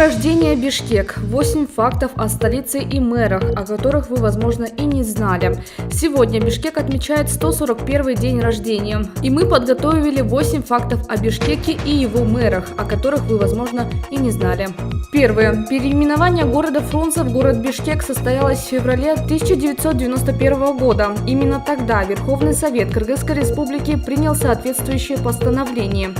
рождения Бишкек. 8 фактов о столице и мэрах, о которых вы, возможно, и не знали. Сегодня Бишкек отмечает 141-й день рождения. И мы подготовили 8 фактов о Бишкеке и его мэрах, о которых вы, возможно, и не знали. Первое. Переименование города Фрунзе в город Бишкек состоялось в феврале 1991 года. Именно тогда Верховный Совет Кыргызской Республики принял соответствующее постановление.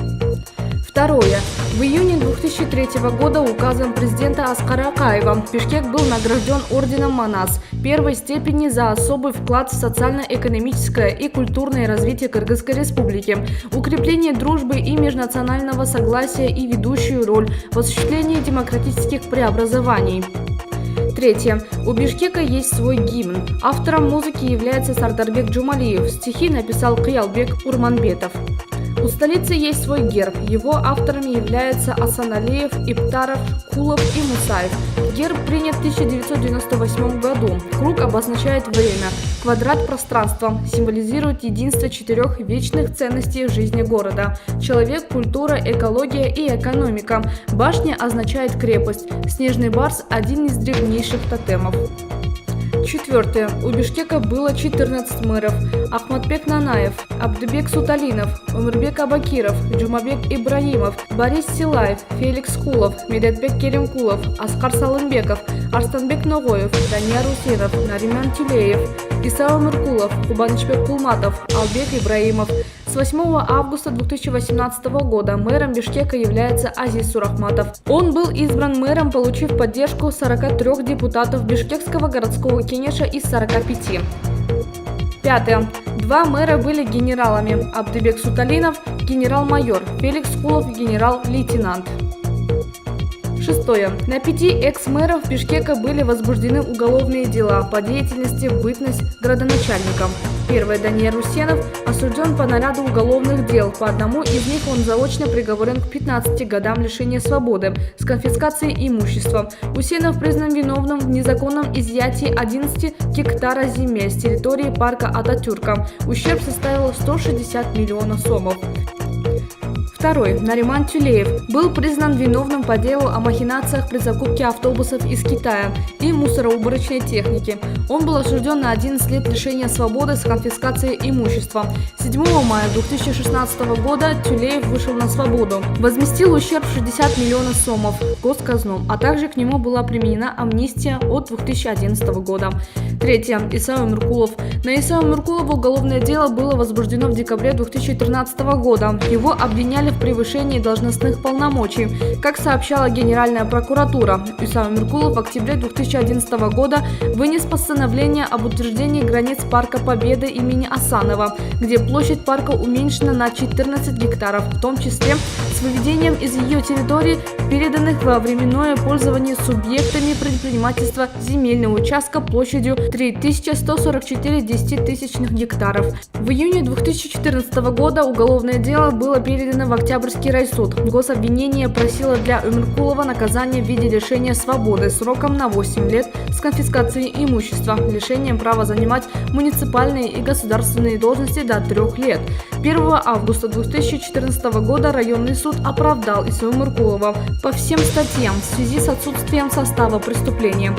Второе. В июне 2003 года указом президента Аскара Акаева Бишкек был награжден орденом Манас первой степени за особый вклад в социально-экономическое и культурное развитие Кыргызской Республики, укрепление дружбы и межнационального согласия и ведущую роль в осуществлении демократических преобразований. Третье. У Бишкека есть свой гимн. Автором музыки является Сардарбек Джумалиев, стихи написал Кыялбек Урманбетов. У столицы есть свой герб. Его авторами являются Асаналиев, Иптаров, Кулов и Мусаев. Герб принят в 1998 году. Круг обозначает время. Квадрат – пространство. Символизирует единство 4 вечных ценностей в жизни города. Человек, культура, экология и экономика. Башня означает крепость. Снежный барс – один из древнейших тотемов. Четвертое. У Бишкека было 14 мэров. Ахматбек Нанаев, Абдыбек Суталинов, Умурбек Абакиров, Джумабек Ибраимов, Борис Силаев, Феликс Кулов, Медетбек Керимкулов, Аскар Салымбеков, Арстанбек Ногоев, Данияр Усенов, Нариман Тюлеев, Иса Умуркулов, Кубанычбек Кулматов, Албек Ибраимов. С 8 августа 2018 года мэром Бишкека является Азиз Сурахматов. Он был избран мэром, получив поддержку 43 депутатов Бишкекского городского кенеша из 45. Пятое. 2 мэра были генералами. Абдыбек Суталинов – генерал-майор, Феликс Кулов – генерал-лейтенант. Шестое. На 5 экс-мэров Бишкека были возбуждены уголовные дела по деятельности в бытность градоначальником. Первый. Данияр Усенов осужден по наряду уголовных дел. По одному из них он заочно приговорен к 15 годам лишения свободы с конфискацией имущества. Усенов признан виновным в незаконном изъятии 11 гектара земель с территории парка Ататюрка. Ущерб составил 160 миллионов сомов. Второй. Нариман Тюлеев был признан виновным по делу о махинациях при закупке автобусов из Китая и мусороуборочной техники. Он был осужден на 11 лет лишения свободы с конфискацией имущества. 7 мая 2016 года Тюлеев вышел на свободу. Возместил ущерб 60 миллионов сомов госказну, а также к нему была применена амнистия от 2011 года. Третье. Иса Умуркулов. На Иса Умуркулова уголовное дело было возбуждено в декабре 2013 года. Его обвиняли в превышении должностных полномочий. Как сообщала Генеральная прокуратура, Иса Умуркулов в октябре 2011 года вынес постановление об утверждении границ парка Победы имени Асанова, где площадь парка уменьшена на 14 гектаров, в том числе с выведением из ее территории переданных во временное пользование субъектами предпринимательства земельного участка площадью 3144 десятитысячных гектаров. В июне 2014 года уголовное дело было передано в Октябрьский райсуд. Гособвинение просило для Умуркулова наказание в виде лишения свободы сроком на 8 лет с конфискацией имущества, лишением права занимать муниципальные и государственные должности до 3 лет. 1 августа 2014 года районный суд оправдал Ису Умуркулова по всем статьям в связи с отсутствием состава преступления.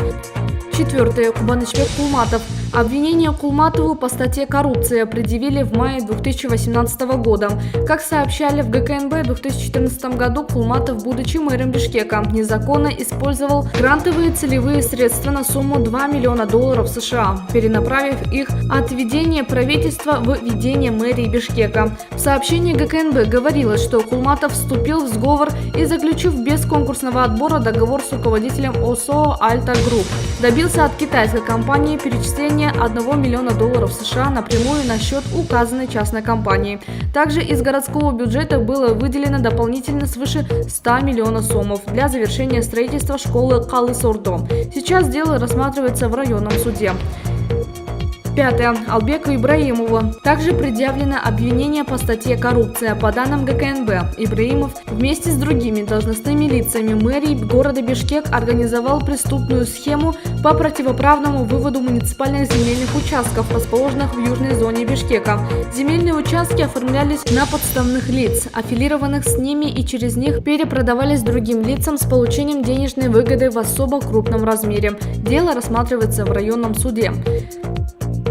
Четвертое. Кубанычбек Кулматов. Обвинение Кулматову по статье «Коррупция» предъявили в мае 2018 года. Как сообщали в ГКНБ, в 2014 году Кулматов, будучи мэром Бишкека, незаконно использовал грантовые целевые средства на сумму $2 миллиона США, перенаправив их от ведения правительства в ведение мэрии Бишкека. В сообщении ГКНБ говорилось, что Кулматов вступил в сговор и, заключив без конкурсного отбора договор с руководителем ОСО «Альта Групп», добился от китайской компании перечисления $1 миллиона США напрямую на счет указанной частной компании. Также из городского бюджета было выделено дополнительно свыше 100 миллионов сомов для завершения строительства школы Калы Сордо. Сейчас дело рассматривается в районном суде. Пятое. Албеку Ибраимову. Также предъявлено обвинение по статье «Коррупция». По данным ГКНБ, Ибраимов вместе с другими должностными лицами мэрии города Бишкек организовал преступную схему по противоправному выводу муниципальных земельных участков, расположенных в южной зоне Бишкека. Земельные участки оформлялись на подставных лиц, аффилированных с ними, и через них перепродавались другим лицам с получением денежной выгоды в особо крупном размере. Дело рассматривается в районном суде.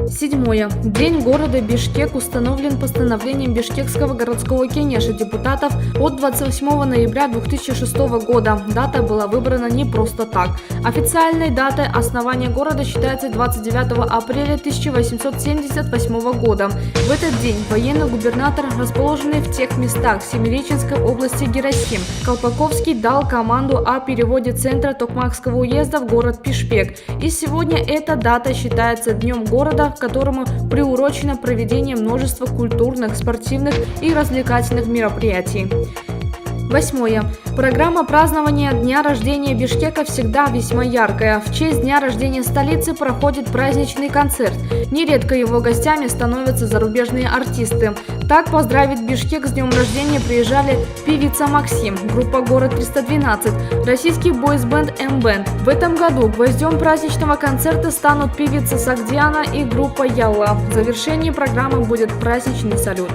Седьмое. День города Бишкек установлен постановлением Бишкекского городского кенеша депутатов от 28 ноября 2006 года. Дата была выбрана не просто так. Официальной датой основания города считается 29 апреля 1878 года. В этот день военный губернатор, расположенный в тех местах Семиреченской области Герасим Колпаковский, дал команду о переводе центра Токмакского уезда в город Бишкек. И сегодня эта дата считается днем города, к которому приурочено проведение множества культурных, спортивных и развлекательных мероприятий. Восьмое. Программа празднования дня рождения Бишкека всегда весьма яркая. В честь дня рождения столицы проходит праздничный концерт. Нередко его гостями становятся зарубежные артисты. Так поздравить Бишкек с днем рождения приезжали певица Максим, группа «Город 312», российский бойс-бенд М-бенд. В этом году гвоздем праздничного концерта станут певица Сагдиана и группа Ялла. В завершении программы будет праздничный салют.